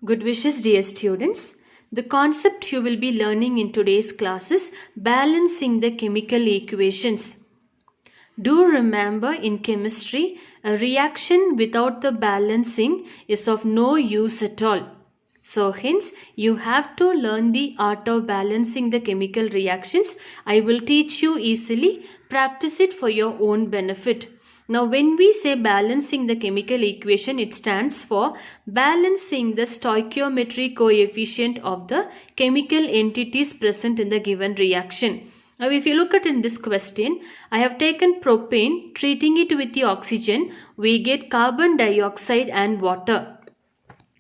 Good wishes, dear students. The concept you will be learning in today's class is balancing the chemical equations. Do remember, in chemistry, a reaction without the balancing is of no use at all. So hence, you have to learn the art of balancing the chemical reactions. I will teach you easily. Practice it for your own benefit. Now, when we say balancing the chemical equation, it stands for balancing the stoichiometry coefficient of the chemical entities present in the given reaction. Now, if you look at in this question, I have taken propane, treating it with the oxygen, we get carbon dioxide and water.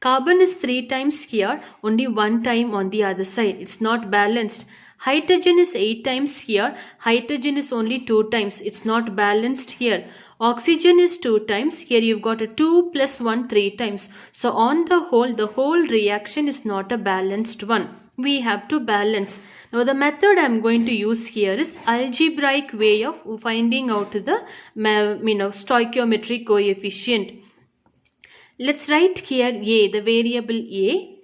Carbon is 3 times here, only 1 time on the other side. It's not balanced. Hydrogen is 8 times here. Hydrogen is only 2 times. It's not balanced here. Oxygen is 2 times. Here you've got a 2 plus 1 3 times. So on the whole reaction is not a balanced one. We have to balance. Now the method I am going to use here is algebraic way of finding out the stoichiometry coefficient. Let's write here A, the variable A,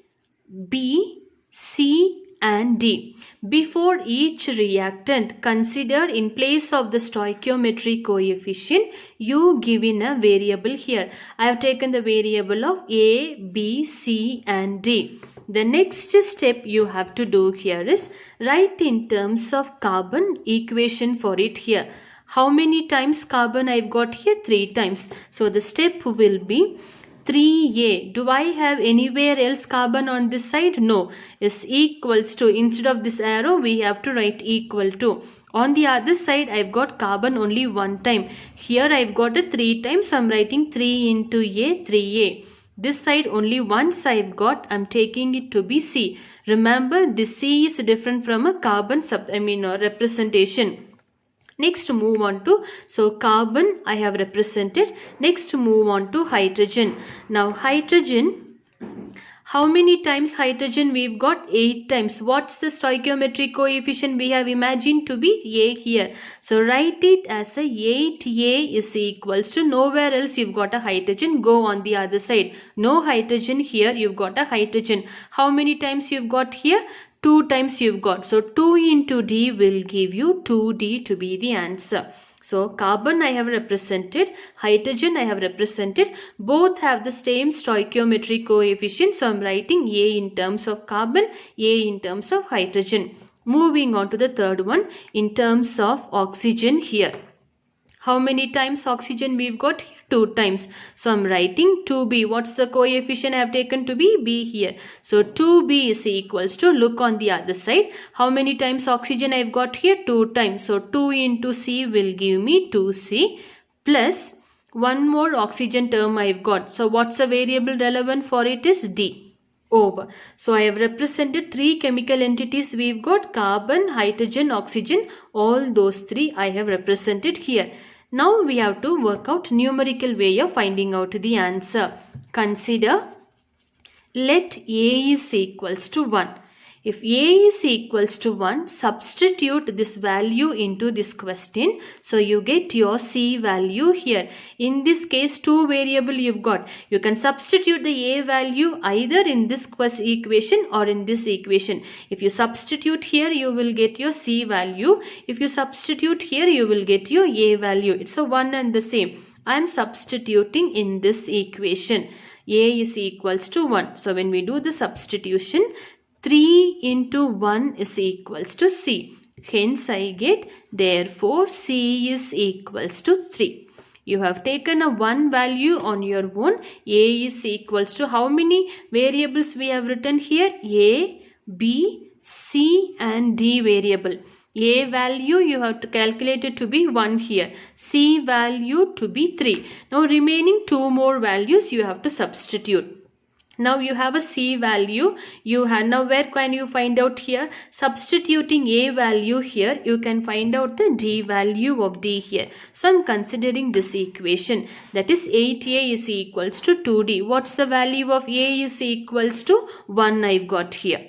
B, C and D. Before each reactant, consider in place of the stoichiometry coefficient, you give in a variable here. I have taken the variable of A, B, C and D. The next step you have to do here is write in terms of carbon equation for it here. How many times carbon I've got here? 3 times. So the step will be 3A. Do I have anywhere else carbon on this side? No. Is equals to, instead of this arrow we have to write equal to. On the other side I've got carbon only 1 time. Here I've got a 3 times. So I'm writing 3 into A, 3A. This side only once I've got, I'm taking it to be C. Remember, this C is different from a carbon representation. Next move on to, so carbon I have represented. Next move on to hydrogen. Now hydrogen, how many times hydrogen we've got? 8 times. What's the stoichiometry coefficient we have imagined to be? A here. So write it as a 8A is equals to, nowhere else you've got a hydrogen, go on the other side. No hydrogen here, you've got a hydrogen. How many times you've got here? 2 times you've got. So 2 into D will give you 2D to be the answer. So carbon I have represented, hydrogen I have represented. Both have the same stoichiometry coefficient. So I'm writing A in terms of carbon, A in terms of hydrogen. Moving on to the third one in terms of oxygen here. How many times oxygen we've got here? 2 times. So I'm writing 2B. What's the coefficient I have taken to be? B here. So 2B is equals to, look on the other side. How many times oxygen I've got here? 2 times. So 2 into C will give me 2C plus one more oxygen term I've got. So what's the variable relevant for it is D. Over. So I have represented 3 chemical entities. We've got carbon, hydrogen, oxygen. All those 3 I have represented here. Now we have to work out numerical way of finding out the answer. Consider, let A is equals to 1. If A is equals to 1, substitute this value into this question. So you get your C value here. In this case, 2 variable you've got. You can substitute the A value either in this equation or in this equation. If you substitute here, you will get your C value. If you substitute here, you will get your A value. It's a one and the same. I am substituting in this equation. A is equals to 1. So when we do the substitution, 3 into 1 is equals to C. Hence I get, therefore C is equals to 3. You have taken a 1 value on your own. A is equals to, how many variables we have written here? A, B, C and D variable. A value you have to calculate it to be 1 here. C value to be 3. Now remaining 2 more values you have to substitute. Now you have a C value. Now where can you find out here? Substituting A value here, you can find out the D value of D here. So I'm considering this equation. That is 8A is equals to 2D. What's the value of A is equals to 1 I've got here.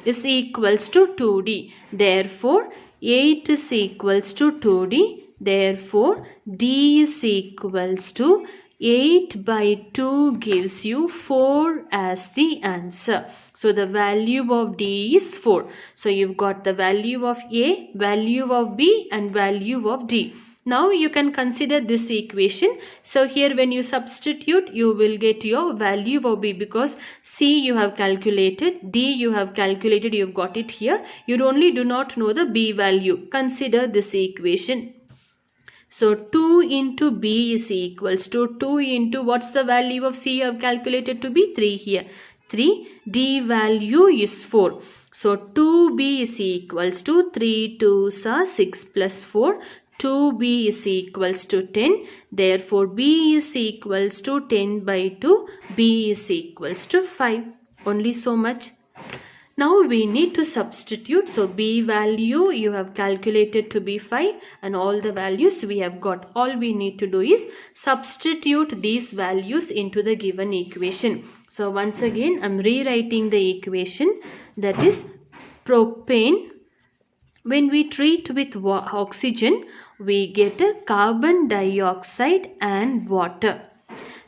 Is equals to 2D. Therefore 8 is equals to 2D. Therefore D is equals to 8 by 2 gives you 4 as the answer. So the value of D is 4. So you've got the value of A, value of B and value of D. Now you can consider this equation. So here when you substitute, you will get your value of B, because C you have calculated, D you have calculated, you've got it here. You only do not know the B value. Consider this equation. So 2 into B is equals to 2 into what's the value of C you have calculated to be 3 here. 3. D value is 4. So 2B is equals to 3 2s are 6 plus 4. 2B is equals to 10. Therefore, B is equals to 10 by 2. B is equals to 5. Only so much. Now we need to substitute. So B value you have calculated to be 5 and all the values we have got. All we need to do is substitute these values into the given equation. So once again I am rewriting the equation, that is propane. When we treat with oxygen, we get a carbon dioxide and water.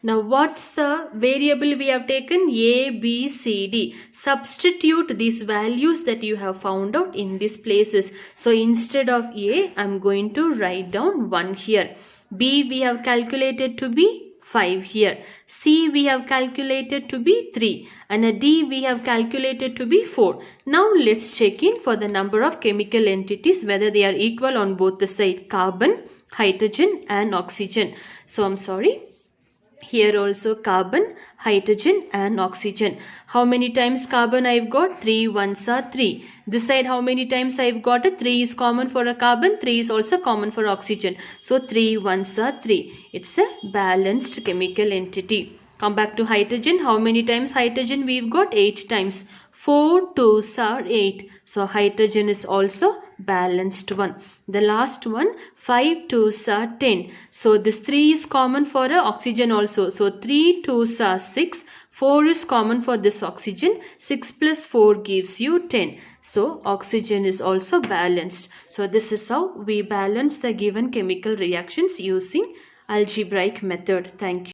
Now what's the variable we have taken? A, B, C, D. Substitute these values that you have found out in these places. So instead of A, I am going to write down 1 here. B we have calculated to be 5 here. C we have calculated to be 3 and a D we have calculated to be 4. Now let's check in for the number of chemical entities, whether they are equal on both the side, carbon, hydrogen and oxygen. So I'm sorry. Here also carbon, hydrogen and oxygen. How many times carbon I've got? 3 ones are 3. This side how many times I've got it? 3 is common for a carbon, 3 is also common for oxygen. So 3 ones are 3. It's a balanced chemical entity. Come back to hydrogen. How many times hydrogen we've got? 8 times. 4 2s are 8. So hydrogen is also balanced one. The last one, 5 2s are 10. So this 3 is common for oxygen also. So 3 2s are 6. 4 is common for this oxygen. 6 plus 4 gives you 10. So oxygen is also balanced. So this is how we balance the given chemical reactions using algebraic method. Thank you.